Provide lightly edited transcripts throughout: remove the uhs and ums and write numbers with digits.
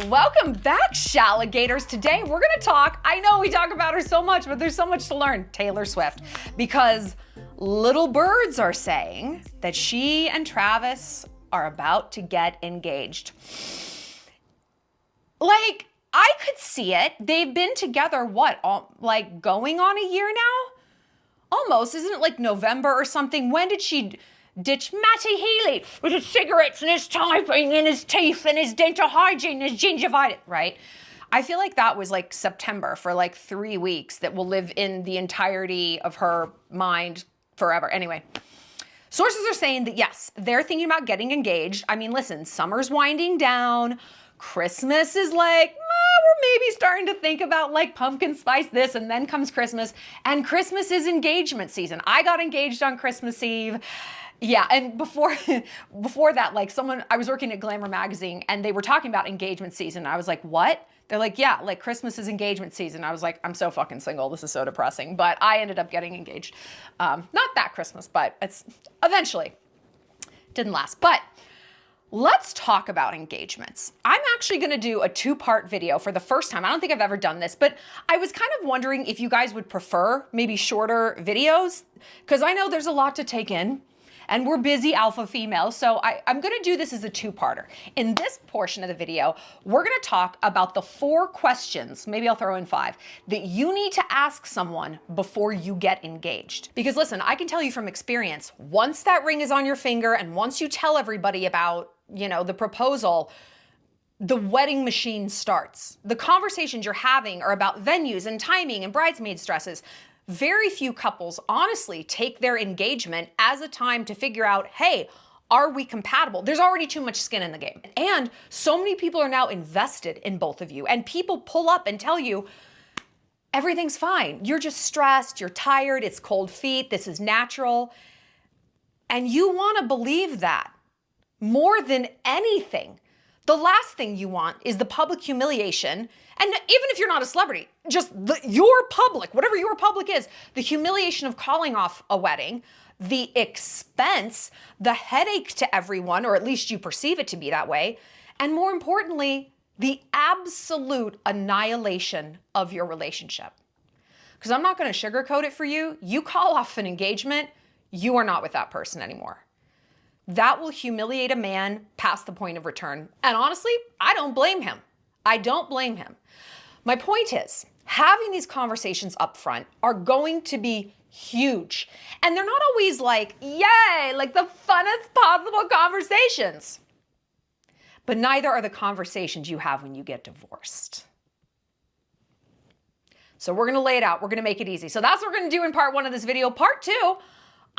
Welcome back, Shalligators. Today we're gonna talk, I know we talk about her so much, but there's so much to learn, Taylor Swift. Because little birds are saying that she and Travis are about to get engaged. Like, I could see it. They've been together, what, like going on a year now? Almost, isn't it like November or something? When did she ditch Matty Healy with his cigarettes and his typing and his teeth and his dental hygiene and his gingivitis, right? I feel like that was like September for like 3 weeks that will live in the entirety of her mind forever. Anyway, sources are saying that yes, they're thinking about getting engaged. I mean, listen, summer's winding down. Christmas is like, we're maybe starting to think about like pumpkin spice this, and then comes Christmas, and Christmas is engagement season. I got engaged on Christmas Eve. Yeah, and before that, like I was working at Glamour magazine and they were talking about engagement season. I was like, what? They're like, yeah, like Christmas is engagement season. I was like, I'm so fucking single. This is so depressing. But I ended up getting engaged. Not that Christmas, but it's eventually. Didn't last. But let's talk about engagements. I'm actually gonna do a 2-part video for the first time. I don't think I've ever done this, but I was kind of wondering if you guys would prefer maybe shorter videos, because I know there's a lot to take in. And we're busy alpha females, so I'm gonna do this as a 2-parter. In this portion of the video, we're gonna talk about the 4 questions, maybe I'll throw in 5, that you need to ask someone before you get engaged. Because listen, I can tell you from experience, once that ring is on your finger and once you tell everybody about, the proposal, the wedding machine starts. The conversations you're having are about venues and timing and bridesmaids' dresses. Very few couples honestly take their engagement as a time to figure out, hey, are we compatible? There's already too much skin in the game. And so many people are now invested in both of you. And people pull up and tell you, everything's fine. You're just stressed, you're tired, it's cold feet, this is natural. And you want to believe that more than anything. The last thing you want is the public humiliation. And even if you're not a celebrity, just your public, whatever your public is, the humiliation of calling off a wedding, the expense, the headache to everyone, or at least you perceive it to be that way, and more importantly, the absolute annihilation of your relationship. Because I'm not going to sugarcoat it for you. You call off an engagement, you are not with that person anymore. That will humiliate a man past the point of return. And honestly, I don't blame him. I don't blame him. My point is, having these conversations up front are going to be huge. And they're not always like, yay, like the funnest possible conversations. But neither are the conversations you have when you get divorced. So we're gonna lay it out. We're gonna make it easy. So that's what we're gonna do in part 1 of this video. Part 2,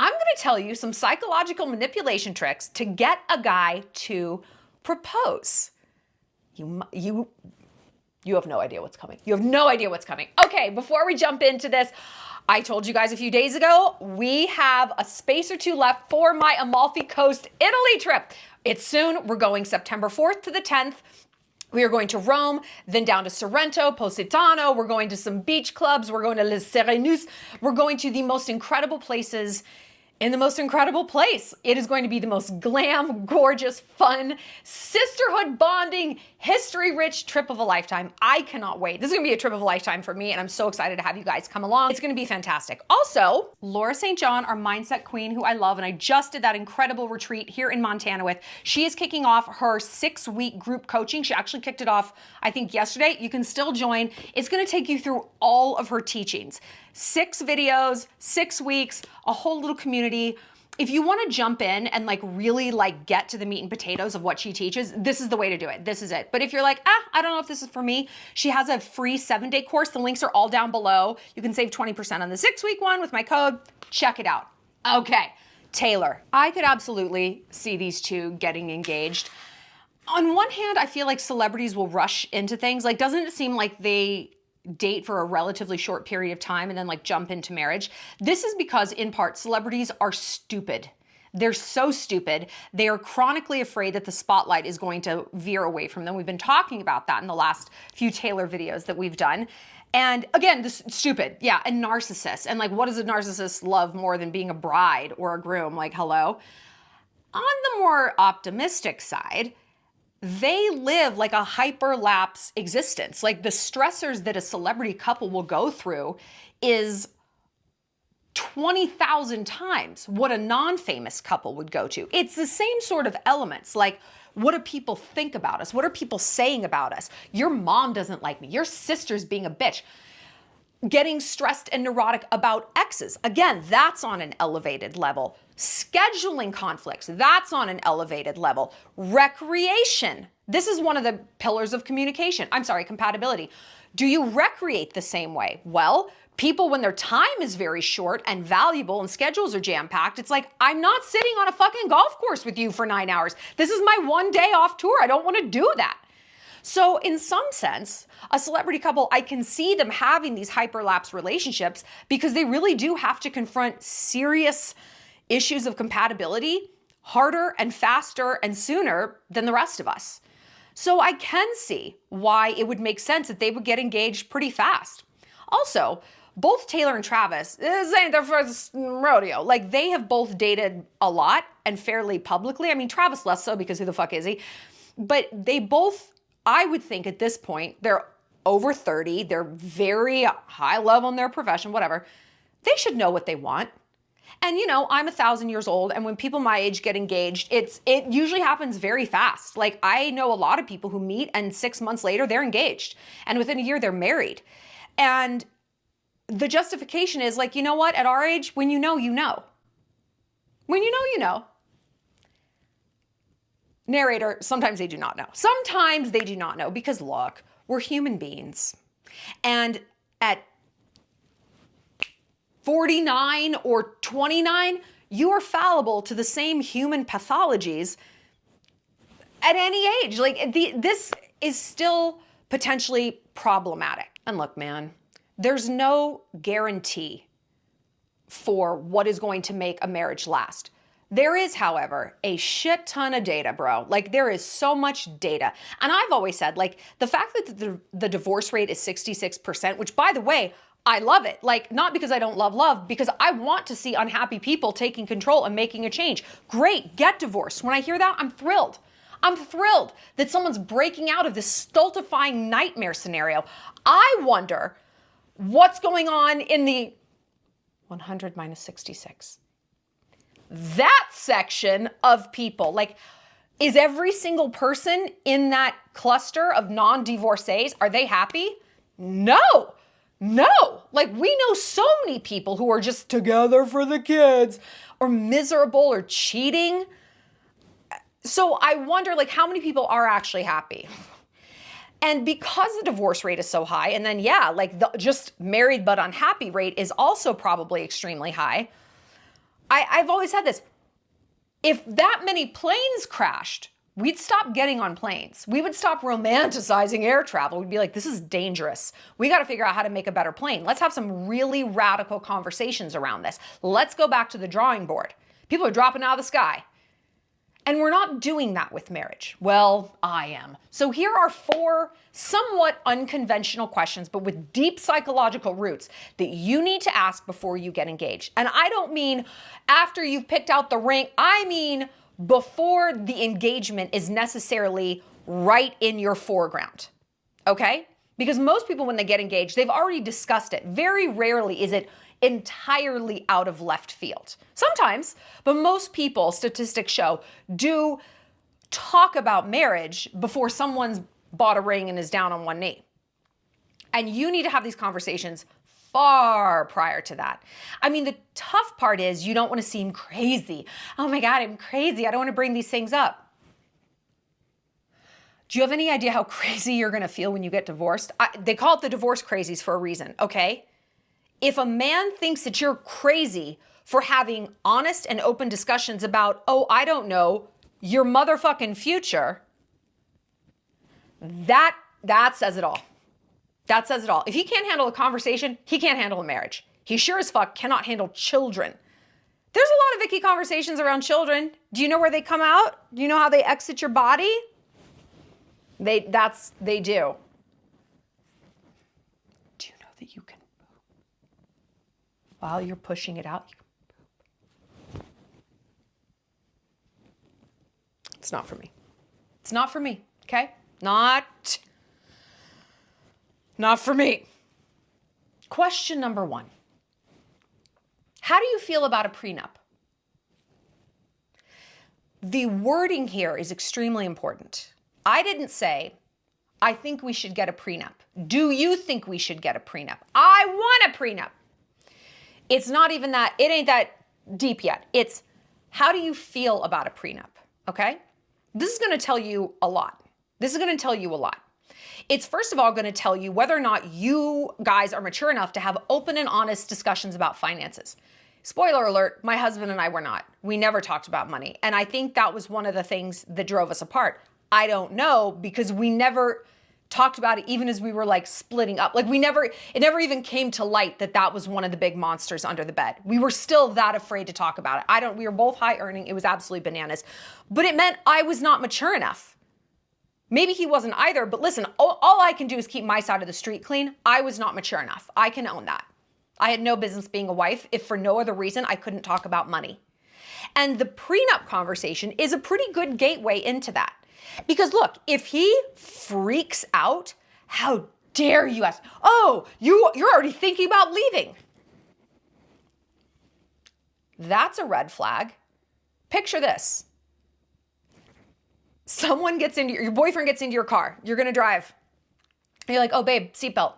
I'm gonna tell you some psychological manipulation tricks to get a guy to propose. You have no idea what's coming. You have no idea what's coming. Okay, before we jump into this, I told you guys a few days ago, we have a space or 2 left for my Amalfi Coast, Italy trip. It's soon. We're going September 4th to the 10th. We are going to Rome, then down to Sorrento, Positano. We're going to some beach clubs. We're going to Les Serenus. We're going to the most incredible places in the most incredible place. It is going to be the most glam, gorgeous, fun, sisterhood bonding, history-rich trip of a lifetime. I cannot wait. This is gonna be a trip of a lifetime for me, and I'm so excited to have you guys come along. It's gonna be fantastic. Also, Laura St. John, our mindset queen, who I love, and I just did that incredible retreat here in Montana with, she is kicking off her 6-week group coaching. She actually kicked it off, I think, yesterday. You can still join. It's gonna take you through all of her teachings. 6 videos, 6 weeks, a whole little community. If you want to jump in and like really like get to the meat and potatoes of what she teaches, this is the way to do it. This is it. But if you're like, I don't know if this is for me, she has a free 7-day course. The links are all down below. You can save 20% on the 6-week one with my code. Check it out. Okay, Taylor. I could absolutely see these two getting engaged. On one hand, I feel like celebrities will rush into things. Like, doesn't it seem like they date for a relatively short period of time and then like jump into marriage? This is because in part celebrities are stupid. They're so stupid. They are chronically afraid that the spotlight is going to veer away from them. We've been talking about that in the last few Taylor videos that we've done. And again, this stupid, yeah, and narcissists. And like, what does a narcissist love more than being a bride or a groom? Like, hello. On the more optimistic side, they live like a hyperlapse existence. Like the stressors that a celebrity couple will go through is 20,000 times what a non-famous couple would go to. It's the same sort of elements. Like, what do people think about us? What are people saying about us? Your mom doesn't like me. Your sister's being a bitch. Getting stressed and neurotic about exes. Again, that's on an elevated level. Scheduling conflicts, that's on an elevated level. Recreation. This is one of the pillars of compatibility. Do you recreate the same way? Well, people, when their time is very short and valuable and schedules are jam-packed, it's like, I'm not sitting on a fucking golf course with you for 9 hours. This is my one day off tour. I don't want to do that. So in some sense, a celebrity couple, I can see them having these hyperlapse relationships because they really do have to confront serious issues of compatibility harder and faster and sooner than the rest of us. So I can see why it would make sense that they would get engaged pretty fast. Also, both Taylor and Travis, this ain't their first rodeo. Like, they have both dated a lot and fairly publicly. I mean, Travis less so because who the fuck is he? But they both, I would think at this point, they're over 30. They're very high level in their profession, whatever. They should know what they want. And you know, I'm 1,000 years old, and when people my age get engaged, it usually happens very fast. Like, I know a lot of people who meet and 6 months later they're engaged, and within a year they're married. And the justification is like, you know what? At our age, when you know, you know. When you know, you know. Narrator, sometimes they do not know. Sometimes they do not know because look, we're human beings. And at 49 or 29, you are fallible to the same human pathologies at any age. Like, this is still potentially problematic. And look, man, there's no guarantee for what is going to make a marriage last. There is, however, a shit ton of data, bro. Like, there is so much data. And I've always said, like, the fact that the divorce rate is 66%, which, by the way, I love it. Like, not because I don't love, because I want to see unhappy people taking control and making a change. Great, get divorced. When I hear that, I'm thrilled. I'm thrilled that someone's breaking out of this stultifying nightmare scenario. I wonder what's going on in the 100 minus 66. That section of people. Like, is every single person in that cluster of non-divorcees, are they happy? No. Like, we know so many people who are just together for the kids or miserable or cheating. So I wonder, like, how many people are actually happy? And because the divorce rate is so high, and then, yeah, like the just married but unhappy rate is also probably extremely high. I've always said this. If that many planes crashed, we'd stop getting on planes. We would stop romanticizing air travel. We'd be like, this is dangerous. We got to figure out how to make a better plane. Let's have some really radical conversations around this. Let's go back to the drawing board. People are dropping out of the sky. And we're not doing that with marriage. Well, I am. So here are 4 somewhat unconventional questions, but with deep psychological roots that you need to ask before you get engaged. And I don't mean after you've picked out the ring. I mean before the engagement is necessarily right in your foreground. Okay? Because most people, when they get engaged, they've already discussed it. Very rarely is it entirely out of left field. Sometimes, but most people, statistics show, do talk about marriage before someone's bought a ring and is down on one knee. And you need to have these conversations far prior to that. I mean, the tough part is you don't want to seem crazy. Oh my God, I'm crazy. I don't want to bring these things up. Do you have any idea how crazy you're going to feel when you get divorced? They call it the divorce crazies for a reason, okay? If a man thinks that you're crazy for having honest and open discussions about, oh, I don't know, your motherfucking future, that says it all. That says it all. If he can't handle a conversation, he can't handle a marriage. He sure as fuck cannot handle children. There's a lot of icky conversations around children. Do you know where they come out? Do you know how they exit your body? They do. Do you know that you can while you're pushing it out, you can poop? It's not for me. It's not for me. Okay? Not for me. Question number 1. How do you feel about a prenup? The wording here is extremely important. I didn't say, I think we should get a prenup. Do you think we should get a prenup? I want a prenup. It's not even that, it ain't that deep yet. It's, how do you feel about a prenup? Okay? This is going to tell you a lot. It's first of all going to tell you whether or not you guys are mature enough to have open and honest discussions about finances. Spoiler alert, my husband and I were not. We never talked about money. And I think that was one of the things that drove us apart. I don't know, because we never talked about it even as we were like splitting up. Like it never even came to light that that was one of the big monsters under the bed. We were still that afraid to talk about it. We were both high earning. It was absolutely bananas. But it meant I was not mature enough. Maybe he wasn't either, but listen, all I can do is keep my side of the street clean. I was not mature enough. I can own that. I had no business being a wife if for no other reason I couldn't talk about money. And the prenup conversation is a pretty good gateway into that. Because look, if he freaks out, how dare you ask, oh, you're already thinking about leaving. That's a red flag. Picture this. Your boyfriend gets into your car. You're going to drive. And you're like, oh, babe, seatbelt.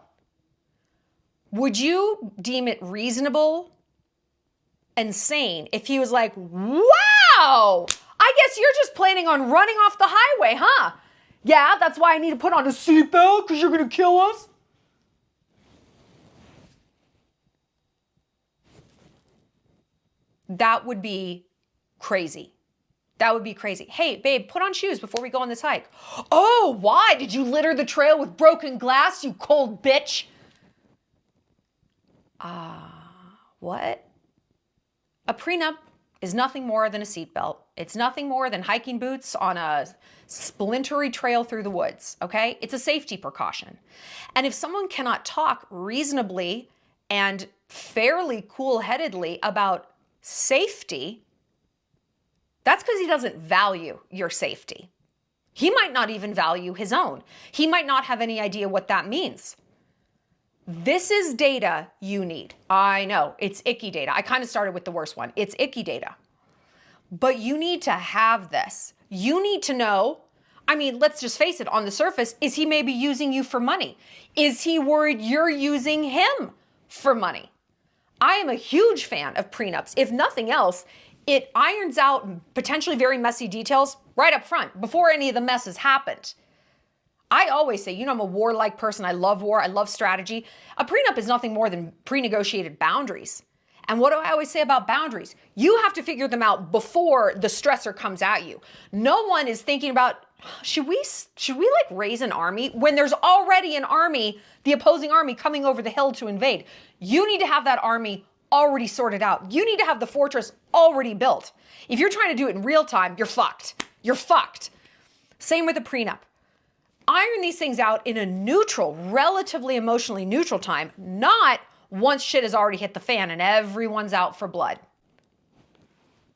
Would you deem it reasonable and sane if he was like, wow, I guess you're just planning on running off the highway, huh? Yeah, that's why I need to put on a seatbelt because you're going to kill us. That would be crazy. That would be crazy. Hey, babe, put on shoes before we go on this hike. Oh, why? Did you litter the trail with broken glass, you cold bitch? What? A prenup is nothing more than a seatbelt. It's nothing more than hiking boots on a splintery trail through the woods, okay? It's a safety precaution. And if someone cannot talk reasonably and fairly cool-headedly about safety, that's because he doesn't value your safety. He might not even value his own. He might not have any idea what that means. This is data you need. I know, it's icky data. I kind of started with the worst one. It's icky data. But you need to have this. You need to know, I mean, let's just face it, on the surface, is he maybe using you for money? Is he worried you're using him for money? I am a huge fan of prenups. If nothing else, it irons out potentially very messy details right up front before any of the mess has happened. I always say, I'm a warlike person. I love war. I love strategy. A prenup is nothing more than pre-negotiated boundaries. And what do I always say about boundaries? You have to figure them out before the stressor comes at you. No one is thinking about, should we like raise an army when there's already an army, the opposing army coming over the hill to invade? You need to have that army already sorted out. You need to have the fortress already built. If you're trying to do it in real time, you're fucked. You're fucked. Same with a prenup. Iron these things out in a neutral, relatively emotionally neutral time, not once shit has already hit the fan and everyone's out for blood.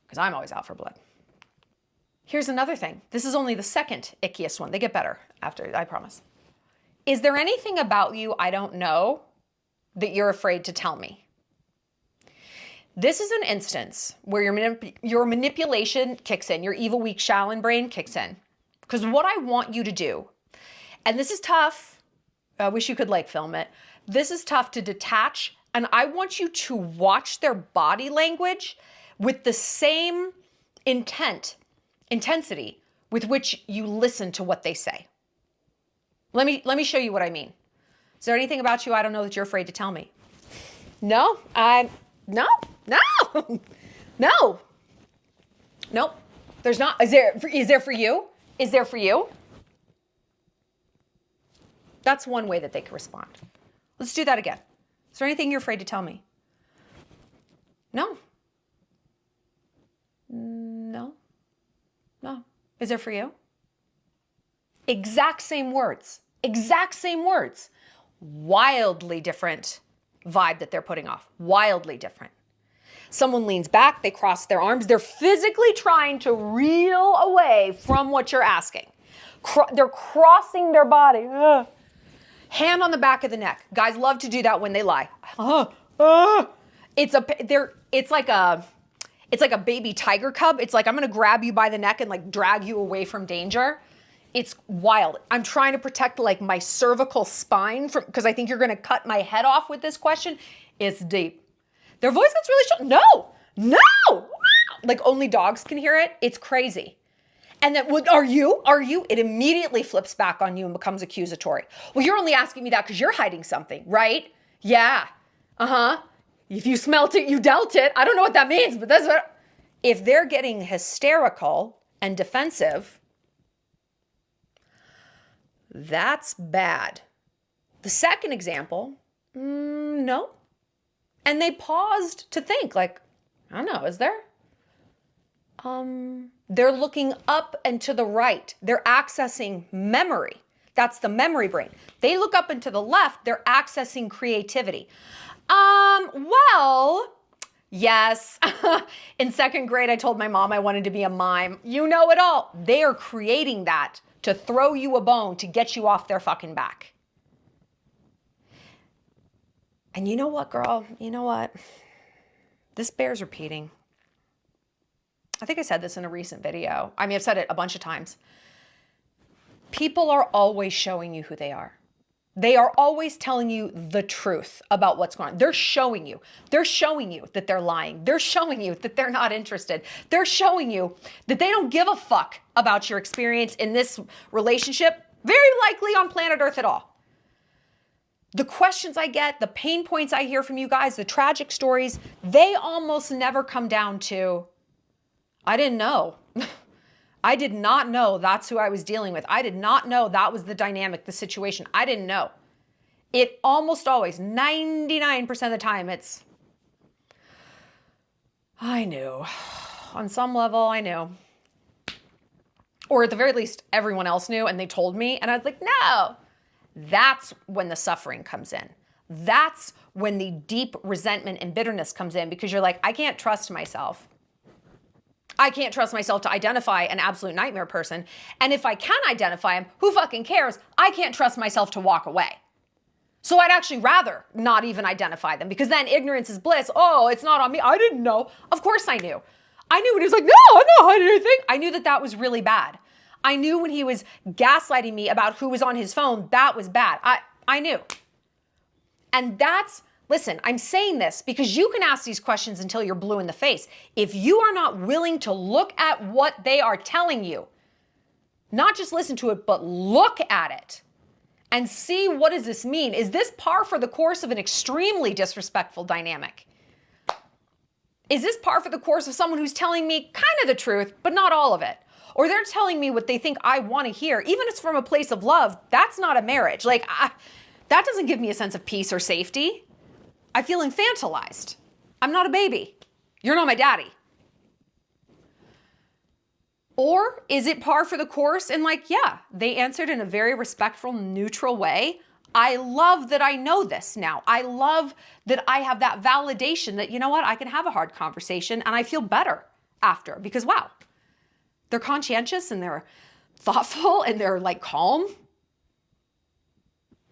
Because I'm always out for blood. Here's another thing. This is only the second ickiest one. They get better after, I promise. Is there anything about you I don't know that you're afraid to tell me? This is an instance where your manipulation kicks in, your evil, weak Shallon brain kicks in. Because what I want you to do, and this is tough, I wish you could like film it. This is tough to detach, and I want you to watch their body language with the same intensity with which you listen to what they say. Let me show you what I mean. Is there anything about you I don't know that you're afraid to tell me? No, no. Nope. There's not. Is there for you? Is there for you? That's one way that they can respond. Let's do that again. Is there anything you're afraid to tell me? No. Is there for you? Exact same words. Wildly different vibe that they're putting off. Wildly different. Someone leans back, they cross their arms. They're physically trying to reel away from what you're asking. They're crossing their body. Hand on the back of the neck. Guys love to do that when they lie. It's like a baby tiger cub. It's like, I'm gonna grab you by the neck and like drag you away from danger. It's wild. I'm trying to protect like my cervical spine because I think you're gonna cut my head off with this question. It's deep. Their voice gets really short. No. Like only dogs can hear it. It's crazy. And then, are you? It immediately flips back on you and becomes accusatory. Well, you're only asking me that because you're hiding something, right? Yeah. If you smelt it, you dealt it. I don't know what that means, but that's what. If they're getting hysterical and defensive, that's bad. The second example, no. And they paused to think, like, I don't know, is there? They're looking up and to the right. They're accessing memory. That's the memory brain. They look up and to the left, they're accessing creativity. Well, yes. In second grade, I told my mom I wanted to be a mime. You know it all. They are creating that to throw you a bone to get you off their fucking back. And you know what, girl? You know what? This bears repeating. I think I said this in a recent video. I mean, I've said it a bunch of times. People are always showing you who they are. They are always telling you the truth about what's going on. They're showing you. They're showing you that they're lying. They're showing you that they're not interested. They're showing you that they don't give a fuck about your experience in this relationship, very likely on planet Earth at all. The questions I get, the pain points I hear from you guys, the tragic stories, they almost never come down to, I didn't know. I did not know that's who I was dealing with. I did not know that was the dynamic, the situation. I didn't know. It almost always, 99% of the time, it's, I knew. On some level, I knew. Or at the very least, everyone else knew and they told me. And I was like, no. That's when the suffering comes in. That's when the deep resentment and bitterness comes in because you're like, I can't trust myself. I can't trust myself to identify an absolute nightmare person. And if I can identify him, who fucking cares? I can't trust myself to walk away. So I'd actually rather not even identify them because then ignorance is bliss. Oh, it's not on me. I didn't know. Of course I knew. I knew when he was like, no, I'm not hiding anything. I knew that was really bad. I knew when he was gaslighting me about who was on his phone, that was bad. I knew. And listen, I'm saying this because you can ask these questions until you're blue in the face. If you are not willing to look at what they are telling you, not just listen to it, but look at it and see, what does this mean? Is this par for the course of an extremely disrespectful dynamic? Is this par for the course of someone who's telling me kind of the truth, but not all of it? Or they're telling me what they think I want to hear, even if it's from a place of love. That's not a marriage. Like, that doesn't give me a sense of peace or safety. I feel infantilized. I'm not a baby. You're not my daddy. Or is it par for the course? And like, yeah, they answered in a very respectful, neutral way. I love that I know this now. I love that I have that validation that, you know what, I can have a hard conversation and I feel better after because, wow, they're conscientious and they're thoughtful and they're like calm.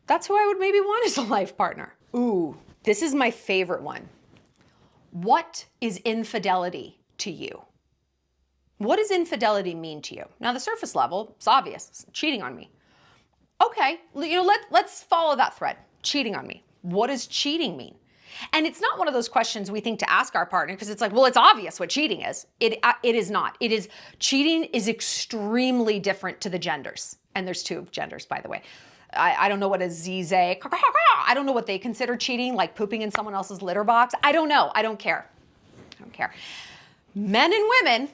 That's who I would maybe want as a life partner. Ooh, this is my favorite one. What is infidelity to you? What does infidelity mean to you? Now, the surface level, it's obvious, it's cheating on me. Okay, let's follow that thread. Cheating on me. What does cheating mean? And it's not one of those questions we think to ask our partner because it's like, well, it's obvious what cheating is. It is not. Cheating is extremely different to the genders. And there's two genders, by the way. I don't know what a zize, I don't know what they consider cheating, like pooping in someone else's litter box. I don't know. I don't care. Men and women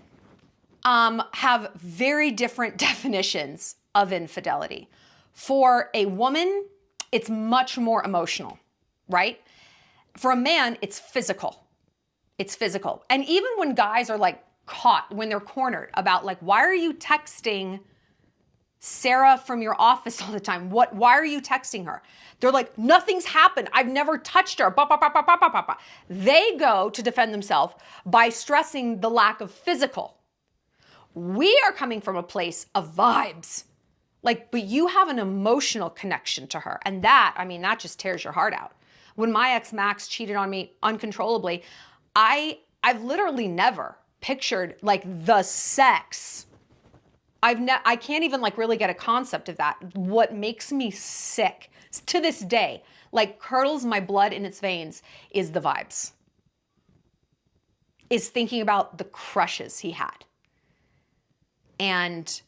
have very different definitions of infidelity. For a woman, it's much more emotional, right? For a man, it's physical. It's physical. And even when guys are like caught, when they're cornered about like, why are you texting Sarah from your office all the time? Why are you texting her? They're like, nothing's happened. I've never touched her. They go to defend themselves by stressing the lack of physical. We are coming from a place of vibes. Like, but you have an emotional connection to her. And that, I mean, that just tears your heart out. When my ex Max cheated on me uncontrollably, I've literally never pictured like the sex. I can't even like really get a concept of that. What makes me sick to this day, like curdles my blood in its veins, is the vibes. Is thinking about the crushes he had. And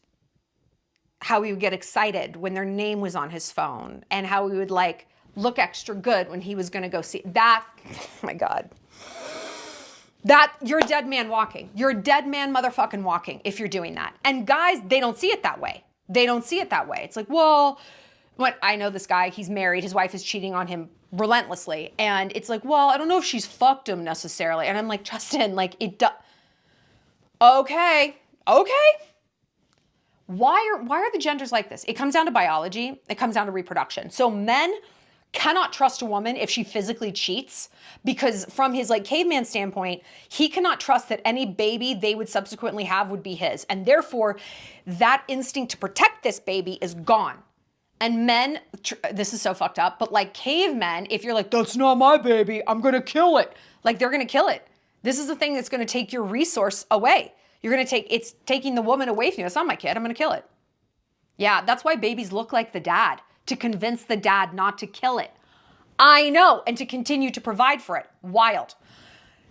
how he would get excited when their name was on his phone, and how he would like look extra good when he was going to go see that. Oh my God. That, you're a dead man walking. You're a dead man motherfucking walking if you're doing that. And guys, they don't see it that way. They don't see it that way. It's like, well, what, I know this guy, he's married, his wife is cheating on him relentlessly. And it's like, well, I don't know if she's fucked him necessarily. And I'm like, Justin, like okay. Why are the genders like this? It comes down to biology. It comes down to reproduction. So men cannot trust a woman if she physically cheats, because from his like caveman standpoint, he cannot trust that any baby they would subsequently have would be his. And therefore, that instinct to protect this baby is gone. And men, this is so fucked up, but like cavemen, if you're like, that's not my baby, I'm gonna kill it. Like they're gonna kill it. This is the thing that's gonna take your resource away. It's taking the woman away from you. It's not my kid, I'm gonna kill it. Yeah, that's why babies look like the dad, to convince the dad not to kill it. I know, and to continue to provide for it. Wild.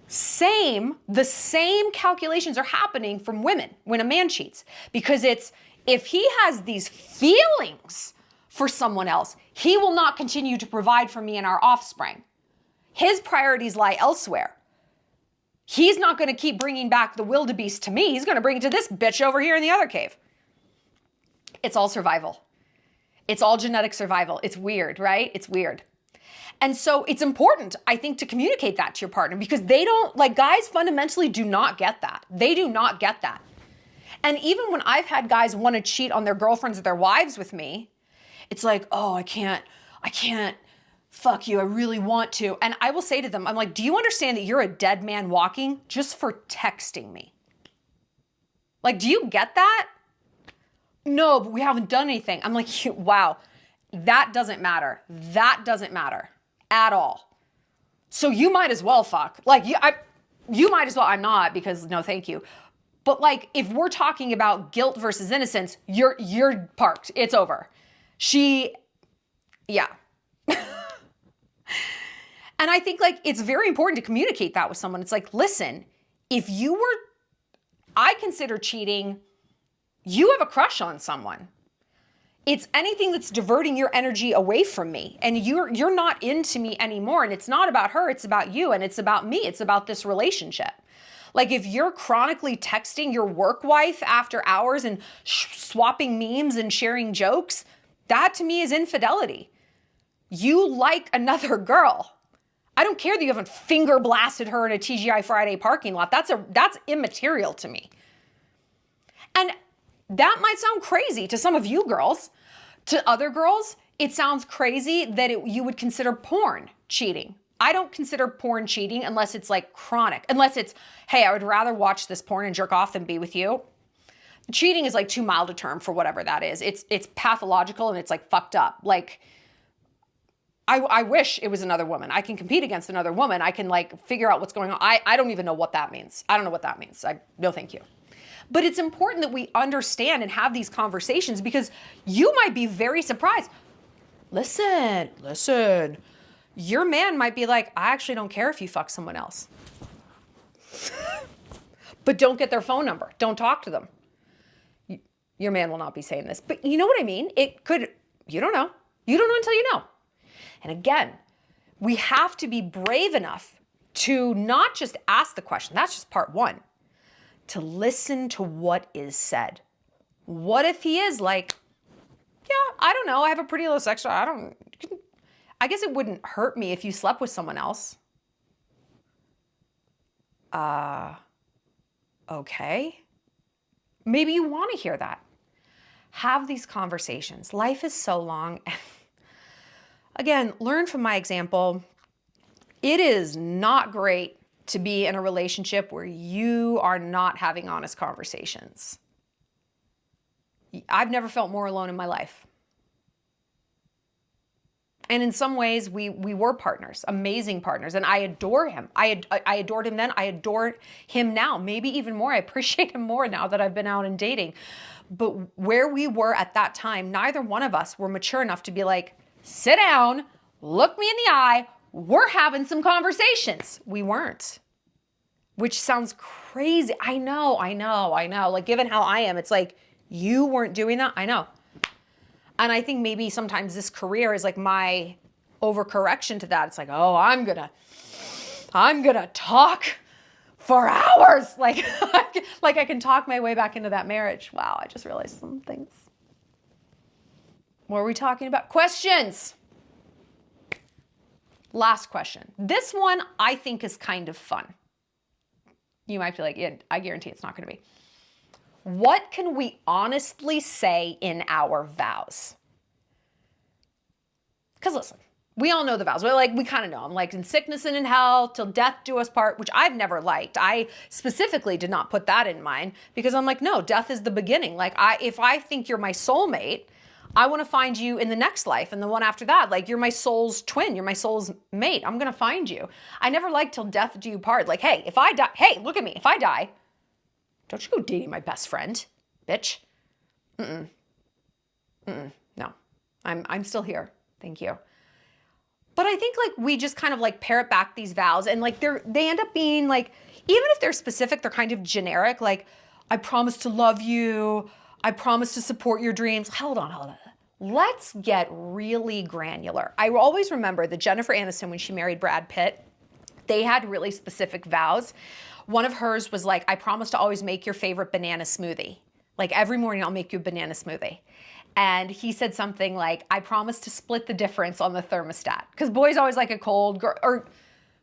The same calculations are happening from women when a man cheats, because it's, if he has these feelings for someone else, he will not continue to provide for me and our offspring. His priorities lie elsewhere. He's not going to keep bringing back the wildebeest to me. He's going to bring it to this bitch over here in the other cave. It's all survival. It's all genetic survival. It's weird, right? It's weird. And so it's important, I think, to communicate that to your partner, because they don't, like, guys fundamentally do not get that. They do not get that. And even when I've had guys want to cheat on their girlfriends or their wives with me, it's like, oh, I can't, fuck you, I really want to. And I will say to them, I'm like, do you understand that you're a dead man walking just for texting me? Like, do you get that? No, but we haven't done anything. I'm like, wow, that doesn't matter. That doesn't matter at all. So you might as well fuck. Like, you might as well, I'm not, because no, thank you. But like, if we're talking about guilt versus innocence, you're parked. It's over. Yeah. And I think like, it's very important to communicate that with someone. It's like, listen, I consider cheating, you have a crush on someone. It's anything that's diverting your energy away from me, and you're not into me anymore. And it's not about her, it's about you, and it's about me. It's about this relationship. Like, if you're chronically texting your work wife after hours and swapping memes and sharing jokes, that to me is infidelity. You like another girl. I don't care that you haven't finger blasted her in a TGI Friday parking lot. That's immaterial to me. And that might sound crazy to some of you girls. To other girls, it sounds crazy that you would consider porn cheating. I don't consider porn cheating unless it's like chronic. Unless it's, hey, I would rather watch this porn and jerk off than be with you. Cheating is like too mild a term for whatever that is. It's pathological and it's like fucked up. Like, I wish it was another woman. I can compete against another woman. I can like figure out what's going on. I don't even know what that means. I don't know what that means. No, thank you. But it's important that we understand and have these conversations, because you might be very surprised. Listen. Your man might be like, I actually don't care if you fuck someone else. But don't get their phone number. Don't talk to them. Your man will not be saying this. But you know what I mean? It could, you don't know. You don't know until you know. And again, we have to be brave enough to not just ask the question. That's just part one. To listen to what is said. What if he is like, yeah, I don't know, I have a pretty low sex drive. I guess it wouldn't hurt me if you slept with someone else. Okay. Maybe you want to hear that. Have these conversations. Life is so long. Again, learn from my example. It is not great to be in a relationship where you are not having honest conversations. I've never felt more alone in my life. And in some ways, we were partners, amazing partners. And I adore him. I adored him then. I adore him now. Maybe even more. I appreciate him more now that I've been out and dating. But where we were at that time, neither one of us were mature enough to be like, sit down, look me in the eye, we're having some conversations. We weren't. Which sounds crazy. I know. Like, given how I am, it's like, you weren't doing that? I know. And I think maybe sometimes this career is like my overcorrection to that. It's like, oh, I'm gonna talk for hours. Like, like I can talk my way back into that marriage. Wow, I just realized some things. What are we talking about? Questions. Last question. This one I think is kind of fun. You might be like, yeah, I guarantee it's not gonna be. What can we honestly say in our vows? Because listen, we all know the vows. We kind of know them. Like, in sickness and in health, till death do us part, which I've never liked. I specifically did not put that in mind because I'm like, no, death is the beginning. Like, if I think you're my soulmate, I want to find you in the next life and the one after that. Like, you're my soul's twin. You're my soul's mate. I'm going to find you. I never liked till death do you part. Like, hey, if I die, hey, look at me. If I die, don't you go dating my best friend, bitch. No, I'm still here. Thank you. But I think like we just kind of like parrot back these vows and like they end up being like, even if they're specific, they're kind of generic. Like, I promise to love you. I promise to support your dreams. Hold on. Let's get really granular. I always remember that Jennifer Aniston, when she married Brad Pitt, they had really specific vows. One of hers was like, I promise to always make your favorite banana smoothie. Like, every morning I'll make you a banana smoothie. And he said something like, I promise to split the difference on the thermostat. Because boys always like a cold, or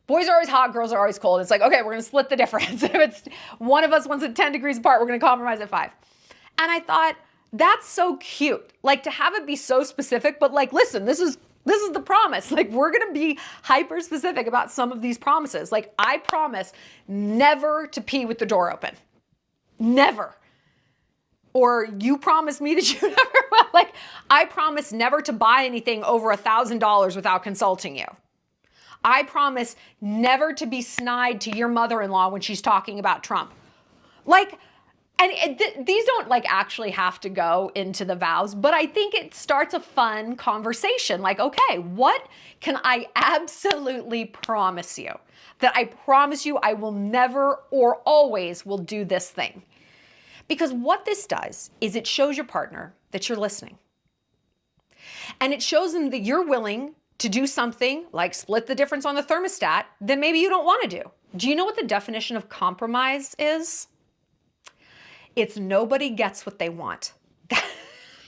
boys are always hot, girls are always cold. It's like, okay, we're going to split the difference. If it's one of us wants it 10 degrees apart, we're going to compromise at 5. And I thought, that's so cute. Like, to have it be so specific, but like, listen, this is the promise. Like, we're going to be hyper specific about some of these promises. Like, I promise never to pee with the door open. Never. Or you promise me that you never will. Like, I promise never to buy anything over $1,000 without consulting you. I promise never to be snide to your mother-in-law when she's talking about Trump. Like, and these don't like actually have to go into the vows, but I think it starts a fun conversation. Like, okay, what can I absolutely promise you? That I promise you I will never or always will do this thing. Because what this does is it shows your partner that you're listening. And it shows them that you're willing to do something like split the difference on the thermostat that maybe you don't want to do. Do you know what the definition of compromise is? It's nobody gets what they want. I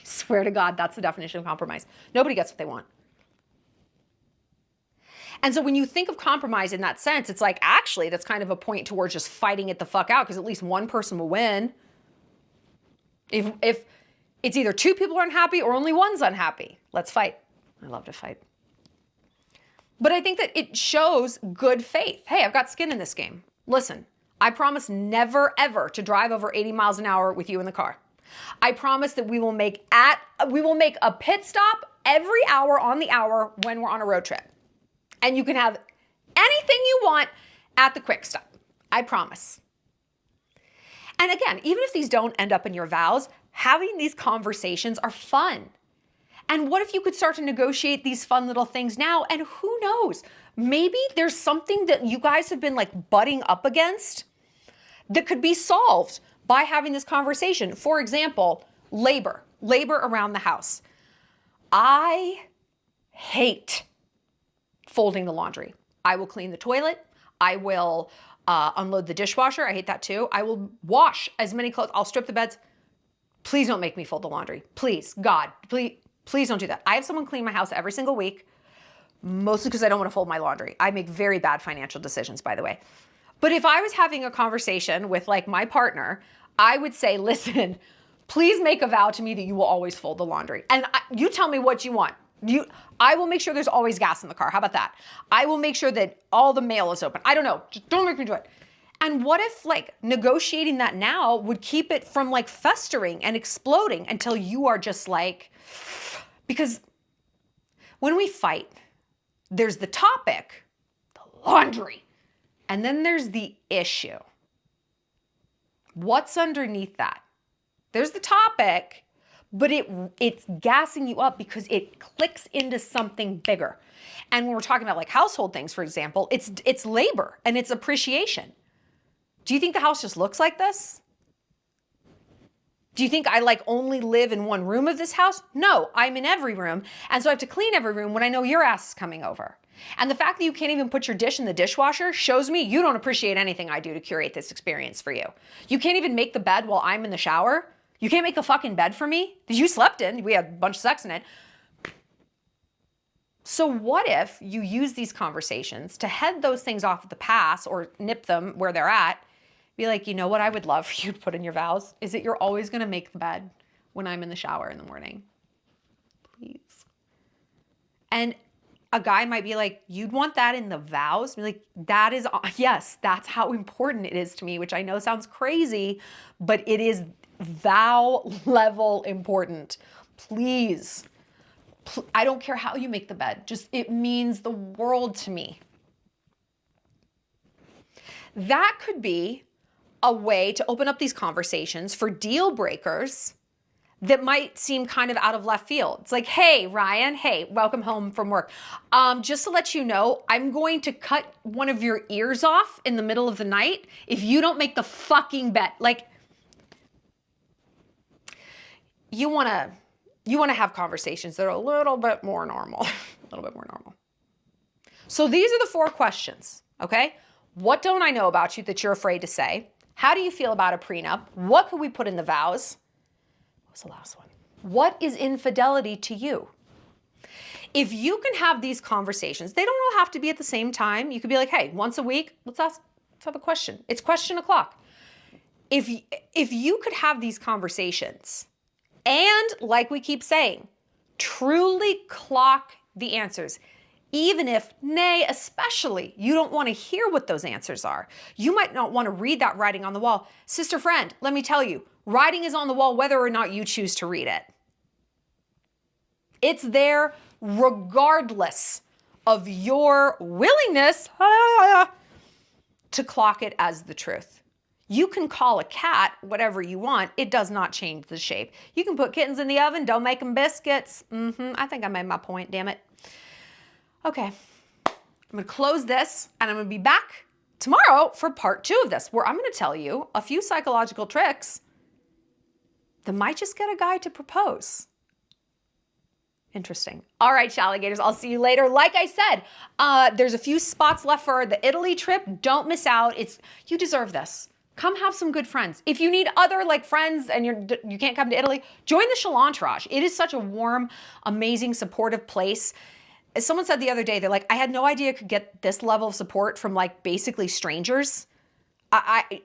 swear to God, that's the definition of compromise. Nobody gets what they want. And so when you think of compromise in that sense, it's like, actually, that's kind of a point towards just fighting it the fuck out because at least one person will win. If it's either two people are unhappy or only one's unhappy, let's fight. I love to fight. But I think that it shows good faith. Hey, I've got skin in this game. Listen, I promise never, ever to drive over 80 miles an hour with you in the car. I promise that we will make a pit stop every hour on the hour when we're on a road trip. And you can have anything you want at the quick stop. I promise. And again, even if these don't end up in your vows, having these conversations are fun. And what if you could start to negotiate these fun little things now? And who knows? Maybe there's something that you guys have been like butting up against that could be solved by having this conversation. For example, labor around the house. I hate folding the laundry. I will clean the toilet. I will unload the dishwasher. I hate that too. I will wash as many clothes. I'll strip the beds. Please don't make me fold the laundry. Please, God, please don't do that. I have someone clean my house every single week, mostly because I don't want to fold my laundry. I make very bad financial decisions, by the way. But if I was having a conversation with like my partner, I would say, listen, please make a vow to me that you will always fold the laundry. And you tell me what you want. I will make sure there's always gas in the car. How about that? I will make sure that all the mail is open. I don't know. Just don't make me do it. And what if like negotiating that now would keep it from like festering and exploding until you are just like, because when we fight, there's the topic, the laundry, and then there's the issue. What's underneath that? There's the topic, but it's gassing you up because it clicks into something bigger. And when we're talking about like household things, for example, it's labor and it's appreciation. Do you think the house just looks like this? Do you think I like only live in one room of this house? No, I'm in every room. And so I have to clean every room when I know your ass is coming over. And the fact that you can't even put your dish in the dishwasher shows me you don't appreciate anything I do to curate this experience for you. You can't even make the bed while I'm in the shower. You can't make the fucking bed for me because you slept in. We had a bunch of sex in it. So what if you use these conversations to head those things off at the pass or nip them where they're at? Be like, you know what I would love for you to put in your vows is that you're always going to make the bed when I'm in the shower in the morning. Please. And a guy might be like, you'd want that in the vows? Be like, that is, yes, that's how important it is to me, which I know sounds crazy, but it is vow level important. Please. I don't care how you make the bed. Just, it means the world to me. That could be a way to open up these conversations for deal breakers that might seem kind of out of left field. It's like, hey, Ryan, hey, welcome home from work. Just to let you know, I'm going to cut one of your ears off in the middle of the night if you don't make the fucking bed. Like, you want to have conversations that are a little bit more normal, a little bit more normal. So these are the 4 questions, okay? What don't I know about you that you're afraid to say? How do you feel about a prenup? What could we put in the vows? What's the last one? What is infidelity to you? If you can have these conversations, they don't all have to be at the same time. You could be like, hey, once a week, let's have a question. It's question o'clock. If you could have these conversations and, like we keep saying, truly clock the answers, even if, nay, especially, you don't want to hear what those answers are. You might not want to read that writing on the wall. Sister friend, let me tell you, writing is on the wall whether or not you choose to read it. It's there regardless of your willingness to clock it as the truth. You can call a cat whatever you want. It does not change the shape. You can put kittens in the oven. Don't make them biscuits. I think I made my point, damn it. Okay, I'm going to close this and I'm going to be back tomorrow for part 2 of this, where I'm going to tell you a few psychological tricks that might just get a guy to propose. Interesting. All right, Shalligators, I'll see you later. Like I said, there's a few spots left for the Italy trip. Don't miss out. You deserve this. Come have some good friends. If you need other like friends and you can't come to Italy, join the Shallon Entourage. It is such a warm, amazing, supportive place. As someone said the other day, they're like, I had no idea I could get this level of support from like basically strangers.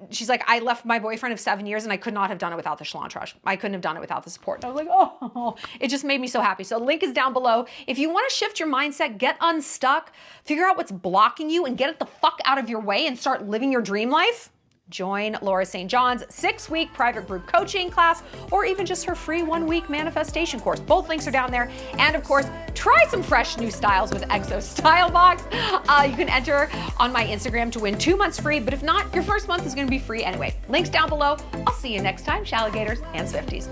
She's like, I left my boyfriend of 7 years and I could not have done it without the Shallon Entourage. I couldn't have done it without the support. And I was like, oh, it just made me so happy. So link is down below. If you want to shift your mindset, get unstuck, figure out what's blocking you and get it the fuck out of your way and start living your dream life, join Laura St. John's 6-week private group coaching class, or even just her free 1-week manifestation course. Both links are down there. And of course, try some fresh new styles with Exo Style Box. You can enter on my Instagram to win 2 months free, but if not, your first month is going to be free anyway. Links down below. I'll see you next time, Shalligators and Swifties.